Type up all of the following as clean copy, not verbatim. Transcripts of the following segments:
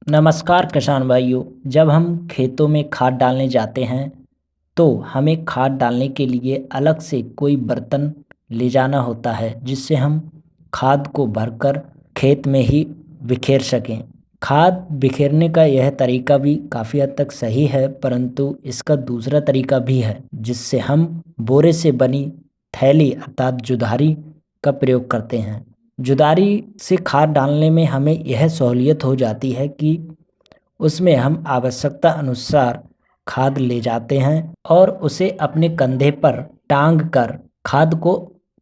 नमस्कार किसान भाइयों। जब हम खेतों में खाद डालने जाते हैं तो हमें खाद डालने के लिए अलग से कोई बर्तन ले जाना होता है जिससे हम खाद को भरकर खेत में ही बिखेर सकें। खाद बिखेरने का यह तरीका भी काफ़ी हद तक सही है, परंतु इसका दूसरा तरीका भी है जिससे हम बोरे से बनी थैली अर्थात जुधारी का प्रयोग करते हैं। जुदारी से खाद डालने में हमें यह सहूलियत हो जाती है कि उसमें हम आवश्यकता अनुसार खाद ले जाते हैं और उसे अपने कंधे पर टांग कर खाद को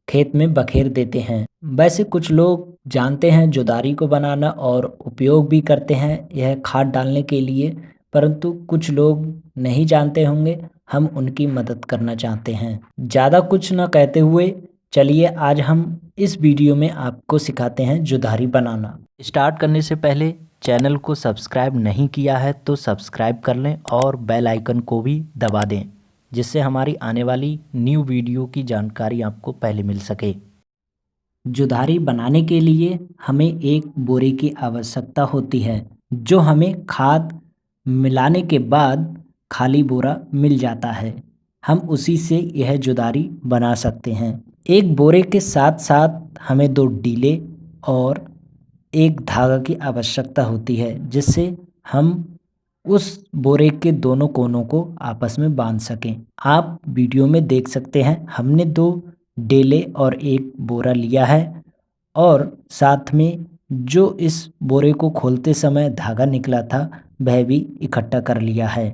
खेत में बखेर देते हैं। वैसे कुछ लोग जानते हैं जुदारी को बनाना और उपयोग भी करते हैं यह खाद डालने के लिए, परंतु कुछ लोग नहीं जानते होंगे। हम उनकी मदद करना चाहते हैं। ज़्यादा कुछ ना कहते हुए चलिए आज हम इस वीडियो में आपको सिखाते हैं जुदारी बनाना। स्टार्ट करने से पहले चैनल को सब्सक्राइब नहीं किया है तो सब्सक्राइब कर लें और बेल आइकन को भी दबा दें जिससे हमारी आने वाली न्यू वीडियो की जानकारी आपको पहले मिल सके। जुदारी बनाने के लिए हमें एक बोरे की आवश्यकता होती है जो हमें खाद मिलाने के बाद खाली बोरा मिल जाता है। हम उसी से यह जुदारी बना सकते हैं। एक बोरे के साथ साथ हमें दो डीले और एक धागा की आवश्यकता होती है जिससे हम उस बोरे के दोनों कोनों को आपस में बांध सकें। आप वीडियो में देख सकते हैं हमने दो डेले और एक बोरा लिया है और साथ में जो इस बोरे को खोलते समय धागा निकला था वह भी इकट्ठा कर लिया है।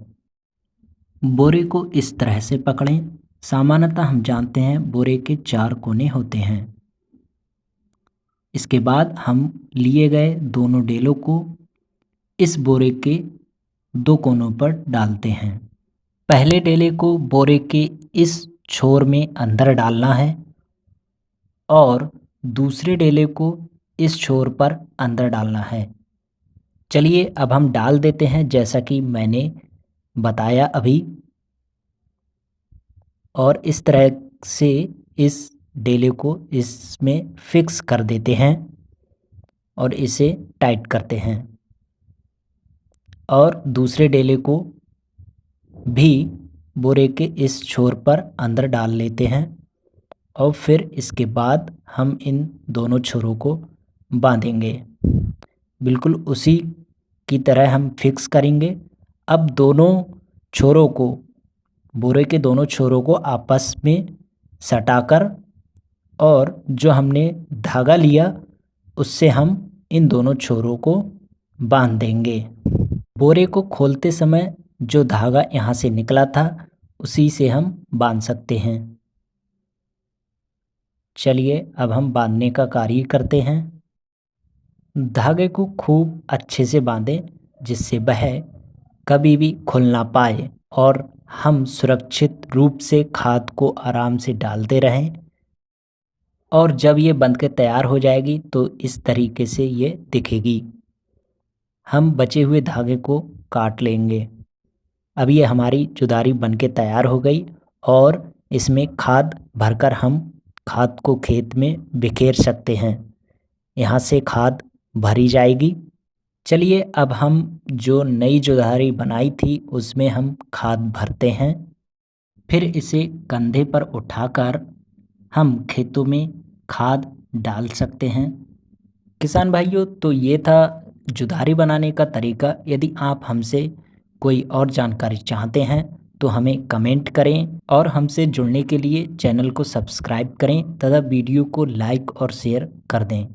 बोरे को इस तरह से पकड़ें। सामान्यतः हम जानते हैं बोरे के 4 कोने होते हैं। इसके बाद हम लिए गए दोनों डेलों को इस बोरे के 2 कोनों पर डालते हैं। पहले डेले को बोरे के इस छोर में अंदर डालना है और दूसरे डेले को इस छोर पर अंदर डालना है। चलिए अब हम डाल देते हैं जैसा कि मैंने बताया अभी, और इस तरह से इस डेले को इसमें फिक्स कर देते हैं और इसे टाइट करते हैं और दूसरे डेले को भी बोरे के इस छोर पर अंदर डाल लेते हैं और फिर इसके बाद हम इन दोनों छोरों को बांधेंगे। बिल्कुल उसी की तरह हम फिक्स करेंगे। अब दोनों छोरों को, बोरे के दोनों छोरों को आपस में सटाकर और जो हमने धागा लिया उससे हम इन दोनों छोरों को बांध देंगे। बोरे को खोलते समय जो धागा यहाँ से निकला था उसी से हम बांध सकते हैं। चलिए अब हम बांधने का कार्य करते हैं। धागे को खूब अच्छे से बांधें जिससे वह कभी भी खुल ना पाए और हम सुरक्षित रूप से खाद को आराम से डालते रहें। और जब ये बंध के तैयार हो जाएगी तो इस तरीके से ये दिखेगी। हम बचे हुए धागे को काट लेंगे। अब ये हमारी जुदारी बन के तैयार हो गई और इसमें खाद भरकर हम खाद को खेत में बिखेर सकते हैं। यहाँ से खाद भरी जाएगी। चलिए अब हम जो नई जुदारी बनाई थी उसमें हम खाद भरते हैं। फिर इसे कंधे पर उठाकर हम खेतों में खाद डाल सकते हैं। किसान भाइयों, तो ये था जुदारी बनाने का तरीका। यदि आप हमसे कोई और जानकारी चाहते हैं तो हमें कमेंट करें और हमसे जुड़ने के लिए चैनल को सब्सक्राइब करें तथा वीडियो को लाइक और शेयर कर दें।